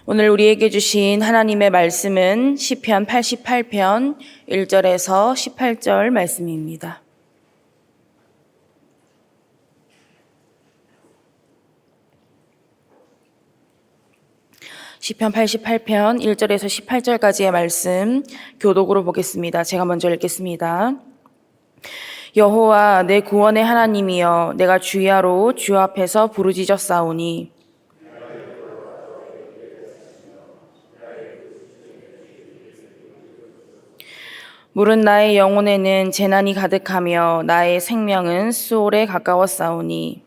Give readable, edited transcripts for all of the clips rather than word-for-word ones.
오늘 우리에게 주신 하나님의 말씀은 시편 88편 1절에서 18절 말씀입니다. 시편 88편 1절에서 18절까지의 말씀 교독으로 보겠습니다. 제가 먼저 읽겠습니다. 여호와 내 구원의 하나님이여, 내가 주야로 주 앞에서 부르짖었사오니 물은 나의 영혼에는 재난이 가득하며 나의 생명은 수월에 가까웠사오니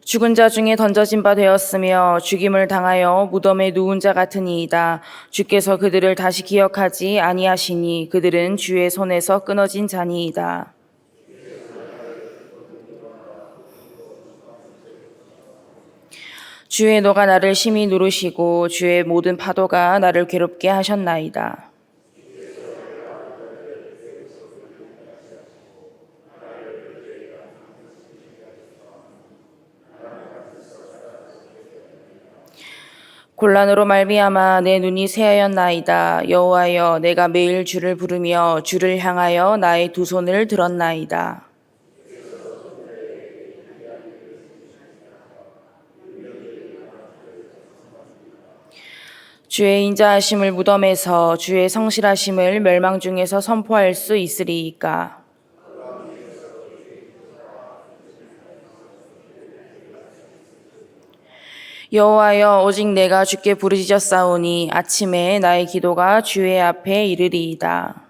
죽은 자 중에 던져진 바 되었으며 죽임을 당하여 무덤에 누운 자 같으니이다. 주께서 그들을 다시 기억하지 아니하시니 그들은 주의 손에서 끊어진 자니이다. 주의 노가 나를 심히 누르시고 주의 모든 파도가 나를 괴롭게 하셨나이다. 곤란으로 말미암아 내 눈이 새하였나이다. 여호와여, 내가 매일 주를 부르며 주를 향하여 나의 두 손을 들었나이다. 주의 인자하심을 무덤에서 주의 성실하심을 멸망 중에서 선포할 수 있으리이까. 여호와여, 오직 내가 주께 부르짖었사오니 아침에 나의 기도가 주의 앞에 이르리이다.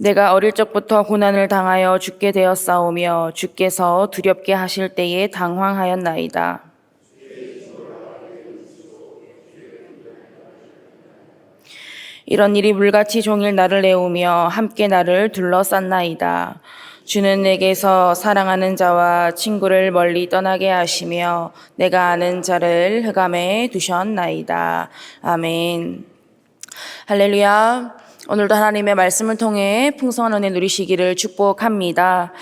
내가 어릴 적부터 고난을 당하여 죽게 되었사오며 주께서 두렵게 하실 때에 당황하였나이다. 이런 일이 물같이 종일 나를 내우며 함께 나를 둘러쌌나이다. 주는 내게서 사랑하는 자와 친구를 멀리 떠나게 하시며 내가 아는 자를 흑암에 두셨나이다. 아멘. 할렐루야. 오늘도 하나님의 말씀을 통해 풍성한 은혜 누리시기를 축복합니다.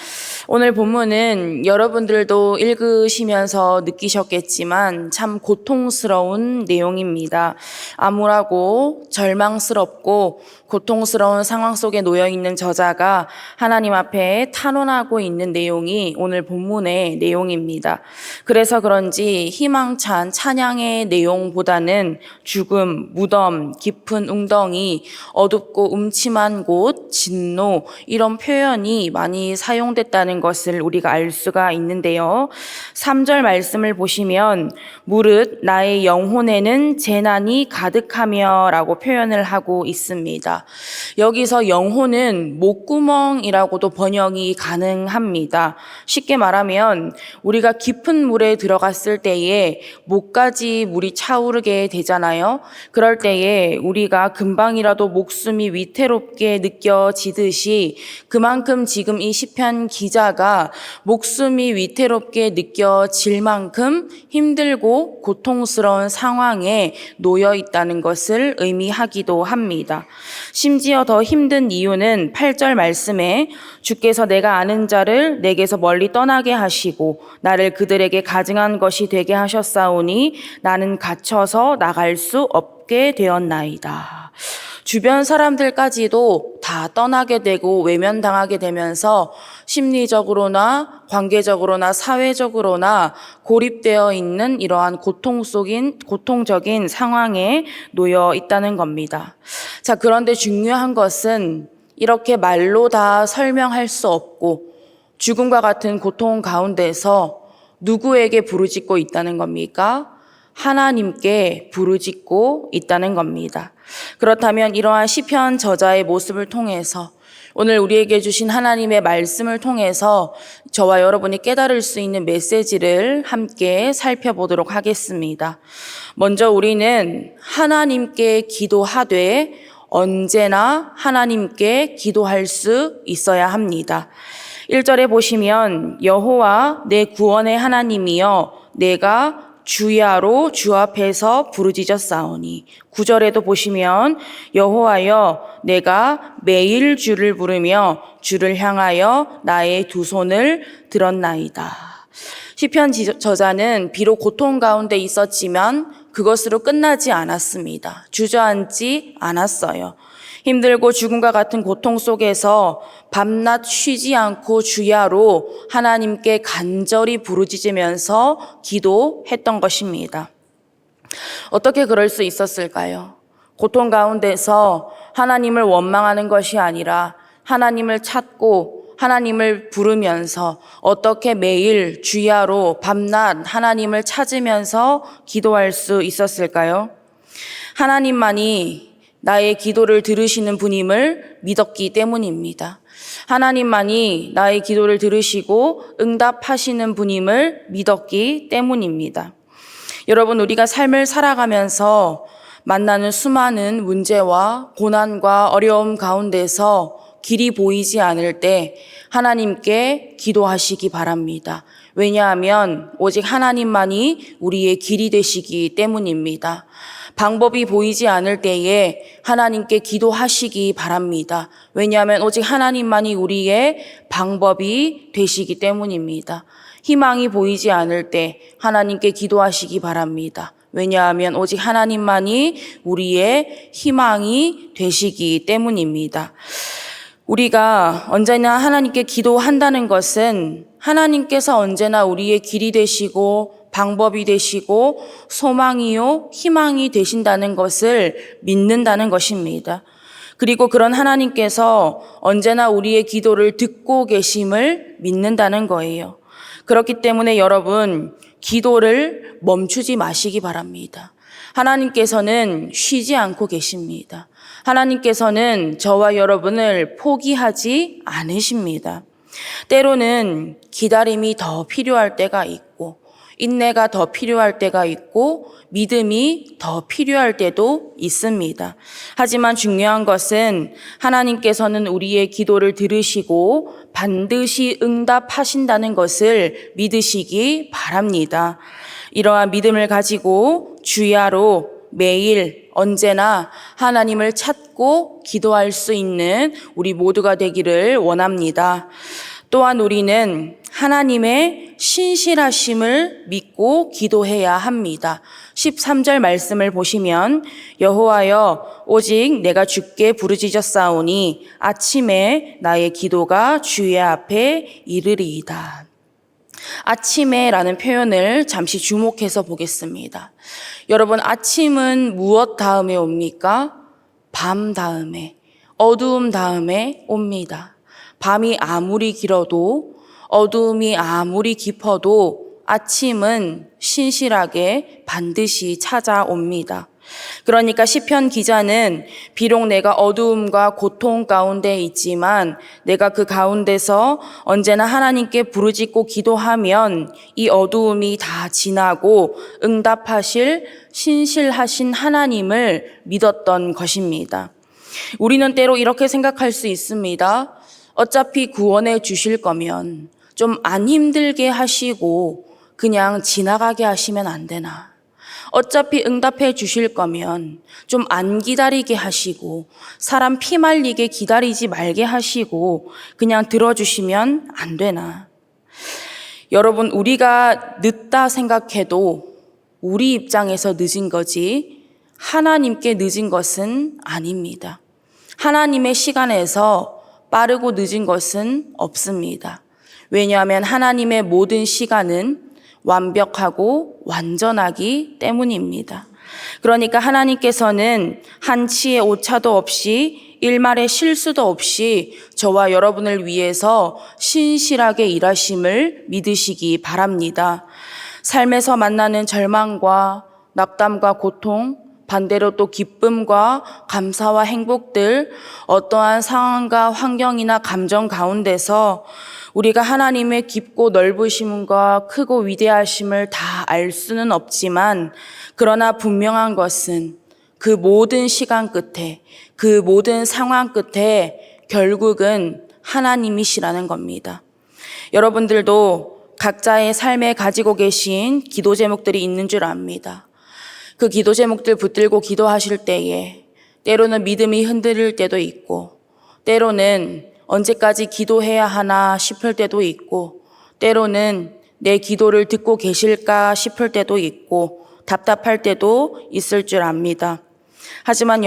오늘 본문은 여러분들도 읽으시면서 느끼셨겠지만 참 고통스러운 내용입니다. 암울하고 절망스럽고 고통스러운 상황 속에 놓여있는 저자가 하나님 앞에 탄원하고 있는 내용이 오늘 본문의 내용입니다. 그래서 그런지 희망찬 찬양의 내용보다는 죽음, 무덤, 깊은 웅덩이, 어둡고 음침한 곳, 진노 이런 표현이 많이 사용됐다는 것을 우리가 알 수가 있는데요. 3절 말씀을 보시면 무릇 나의 영혼에는 재난이 가득하며 라고 표현을 하고 있습니다. 여기서 영혼은 목구멍이라고도 번역이 가능합니다. 쉽게 말하면 우리가 깊은 물에 들어갔을 때에 목까지 물이 차오르게 되잖아요. 그럴 때에 우리가 금방이라도 목숨이 위태롭게 느껴지듯이 그만큼 지금 이 시편 기자가 목숨이 위태롭게 느껴질 만큼 힘들고 고통스러운 상황에 놓여 있다는 것을 의미하기도 합니다. 심지어 더 힘든 이유는 8절 말씀에 주께서 내가 아는 자를 내게서 멀리 떠나게 하시고 나를 그들에게 가증한 것이 되게 하셨사오니 나는 갇혀서 나갈 수 없게 되었나이다. 주변 사람들까지도 다 떠나게 되고 외면당하게 되면서 심리적으로나 관계적으로나 사회적으로나 고립되어 있는 이러한 고통적인 상황에 놓여 있다는 겁니다. 자, 그런데 중요한 것은 이렇게 말로 다 설명할 수 없고 죽음과 같은 고통 가운데서 누구에게 부르짖고 있다는 겁니까? 하나님께 부르짖고 있다는 겁니다. 그렇다면 이러한 시편 저자의 모습을 통해서 오늘 우리에게 주신 하나님의 말씀을 통해서 저와 여러분이 깨달을 수 있는 메시지를 함께 살펴보도록 하겠습니다. 먼저 우리는 하나님께 기도하되 언제나 하나님께 기도할 수 있어야 합니다. 1절에 보시면 여호와 내 구원의 하나님이여, 내가 주야로 주 앞에서 부르짖었사오니. 9절에도 보시면 여호와여 내가 매일 주를 부르며 주를 향하여 나의 두 손을 들었나이다. 시편 저자는 비록 고통 가운데 있었지만 그것으로 끝나지 않았습니다. 주저앉지 않았어요. 힘들고 죽음과 같은 고통 속에서 밤낮 쉬지 않고 주야로 하나님께 간절히 부르짖으면서 기도했던 것입니다. 어떻게 그럴 수 있었을까요? 고통 가운데서 하나님을 원망하는 것이 아니라 하나님을 찾고 하나님을 부르면서 어떻게 매일 주야로 밤낮 하나님을 찾으면서 기도할 수 있었을까요? 하나님만이 나의 기도를 들으시는 분임을 믿었기 때문입니다. 하나님만이 나의 기도를 들으시고 응답하시는 분임을 믿었기 때문입니다. 여러분, 우리가 삶을 살아가면서 만나는 수많은 문제와 고난과 어려움 가운데서 길이 보이지 않을 때 하나님께 기도하시기 바랍니다. 왜냐하면 오직 하나님만이 우리의 길이 되시기 때문입니다. 방법이 보이지 않을 때에 하나님께 기도하시기 바랍니다. 왜냐하면 오직 하나님만이 우리의 방법이 되시기 때문입니다. 희망이 보이지 않을 때 하나님께 기도하시기 바랍니다. 왜냐하면 오직 하나님만이 우리의 희망이 되시기 때문입니다. 우리가 언제나 하나님께 기도한다는 것은 하나님께서 언제나 우리의 길이 되시고 방법이 되시고 소망이요 희망이 되신다는 것을 믿는다는 것입니다. 그리고 그런 하나님께서 언제나 우리의 기도를 듣고 계심을 믿는다는 거예요. 그렇기 때문에 여러분, 기도를 멈추지 마시기 바랍니다. 하나님께서는 쉬지 않고 계십니다. 하나님께서는 저와 여러분을 포기하지 않으십니다. 때로는 기다림이 더 필요할 때가 있고, 인내가 더 필요할 때가 있고, 믿음이 더 필요할 때도 있습니다. 하지만 중요한 것은 하나님께서는 우리의 기도를 들으시고 반드시 응답하신다는 것을 믿으시기 바랍니다. 이러한 믿음을 가지고 주야로 매일 언제나 하나님을 찾고 기도할 수 있는 우리 모두가 되기를 원합니다. 또한 우리는 하나님의 신실하심을 믿고 기도해야 합니다. 13절 말씀을 보시면 여호와여 오직 내가 주께 부르짖었사오니 아침에 나의 기도가 주의 앞에 이르리이다. 아침에라는 표현을 잠시 주목해서 보겠습니다. 여러분, 아침은 무엇 다음에 옵니까? 밤 다음에, 어두움 다음에 옵니다. 밤이 아무리 길어도 어두움이 아무리 깊어도 아침은 신실하게 반드시 찾아옵니다. 그러니까 시편 기자는 비록 내가 어두움과 고통 가운데 있지만 내가 그 가운데서 언제나 하나님께 부르짖고 기도하면 이 어두움이 다 지나고 응답하실 신실하신 하나님을 믿었던 것입니다. 우리는 때로 이렇게 생각할 수 있습니다. 어차피 구원해 주실 거면 좀 안 힘들게 하시고 그냥 지나가게 하시면 안 되나? 어차피 응답해 주실 거면 좀 안 기다리게 하시고 사람 피 말리게 기다리지 말게 하시고 그냥 들어주시면 안 되나? 여러분, 우리가 늦다 생각해도 우리 입장에서 늦은 거지 하나님께 늦은 것은 아닙니다. 하나님의 시간에서 빠르고 늦은 것은 없습니다. 왜냐하면 하나님의 모든 시간은 완벽하고 완전하기 때문입니다. 그러니까 하나님께서는 한치의 오차도 없이 일말의 실수도 없이 저와 여러분을 위해서 신실하게 일하심을 믿으시기 바랍니다. 삶에서 만나는 절망과 낙담과 고통, 반대로 또 기쁨과 감사와 행복들, 어떠한 상황과 환경이나 감정 가운데서 우리가 하나님의 깊고 넓으심과 크고 위대하심을 다 알 수는 없지만 그러나 분명한 것은 그 모든 시간 끝에 그 모든 상황 끝에 결국은 하나님이시라는 겁니다. 여러분들도 각자의 삶에 가지고 계신 기도 제목들이 있는 줄 압니다. 그 기도 제목들 붙들고 기도하실 때에 때로는 믿음이 흔들릴 때도 있고, 때로는 언제까지 기도해야 하나 싶을 때도 있고, 때로는 내 기도를 듣고 계실까 싶을 때도 있고, 답답할 때도 있을 줄 압니다. 하지만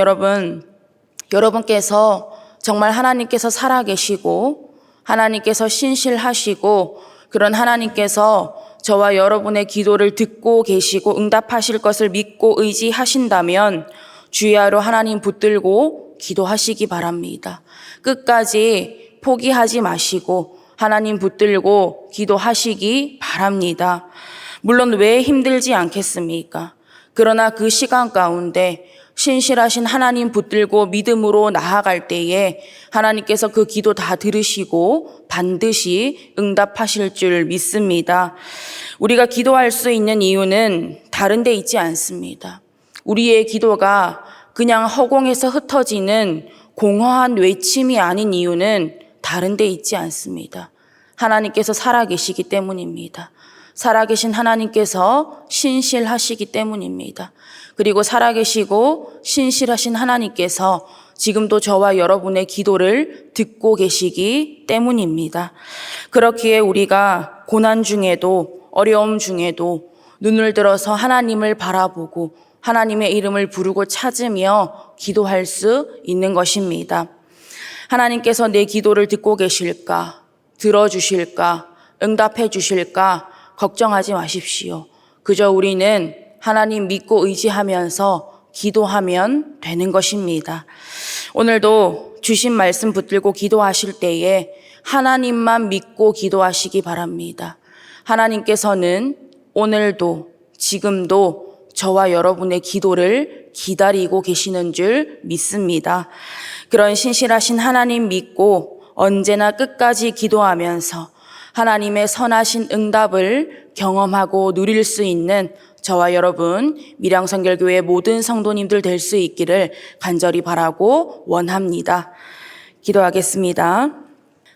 여러분께서 정말 하나님께서 살아계시고 하나님께서 신실하시고 그런 하나님께서 저와 여러분의 기도를 듣고 계시고 응답하실 것을 믿고 의지하신다면 주야로 하나님 붙들고 기도하시기 바랍니다. 끝까지 포기하지 마시고 하나님 붙들고 기도하시기 바랍니다. 물론 왜 힘들지 않겠습니까? 그러나 그 시간 가운데 신실하신 하나님 붙들고 믿음으로 나아갈 때에 하나님께서 그 기도 다 들으시고 반드시 응답하실 줄 믿습니다. 우리가 기도할 수 있는 이유는 다른 데 있지 않습니다. 우리의 기도가 그냥 허공에서 흩어지는 공허한 외침이 아닌 이유는 다른 데 있지 않습니다. 하나님께서 살아계시기 때문입니다. 살아계신 하나님께서 신실하시기 때문입니다. 그리고 살아계시고 신실하신 하나님께서 지금도 저와 여러분의 기도를 듣고 계시기 때문입니다. 그렇기에 우리가 고난 중에도 어려움 중에도 눈을 들어서 하나님을 바라보고 하나님의 이름을 부르고 찾으며 기도할 수 있는 것입니다. 하나님께서 내 기도를 듣고 계실까? 들어주실까? 응답해 주실까? 걱정하지 마십시오. 그저 우리는 하나님 믿고 의지하면서 기도하면 되는 것입니다. 오늘도 주신 말씀 붙들고 기도하실 때에 하나님만 믿고 기도하시기 바랍니다. 하나님께서는 오늘도 지금도 저와 여러분의 기도를 기다리고 계시는 줄 믿습니다. 그런 신실하신 하나님 믿고 언제나 끝까지 기도하면서 하나님의 선하신 응답을 경험하고 누릴 수 있는 저와 여러분 밀양선결교회 모든 성도님들 될 수 있기를 간절히 바라고 원합니다. 기도하겠습니다.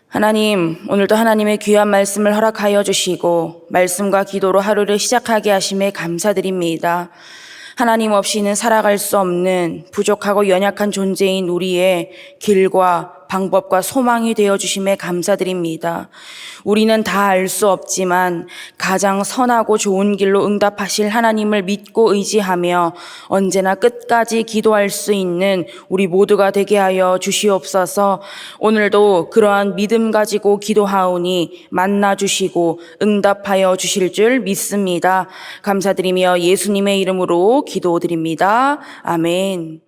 하나님, 오늘도 하나님의 귀한 말씀을 허락하여 주시고 말씀과 기도로 하루를 시작하게 하심에 감사드립니다. 하나님 없이는 살아갈 수 없는 부족하고 연약한 존재인 우리의 길과 방법과 소망이 되어주심에 감사드립니다. 우리는 다 알 수 없지만 가장 선하고 좋은 길로 응답하실 하나님을 믿고 의지하며 언제나 끝까지 기도할 수 있는 우리 모두가 되게 하여 주시옵소서. 오늘도 그러한 믿음 가지고 기도하오니 만나주시고 응답하여 주실 줄 믿습니다. 감사드리며 예수님의 이름으로 기도드립니다. 아멘.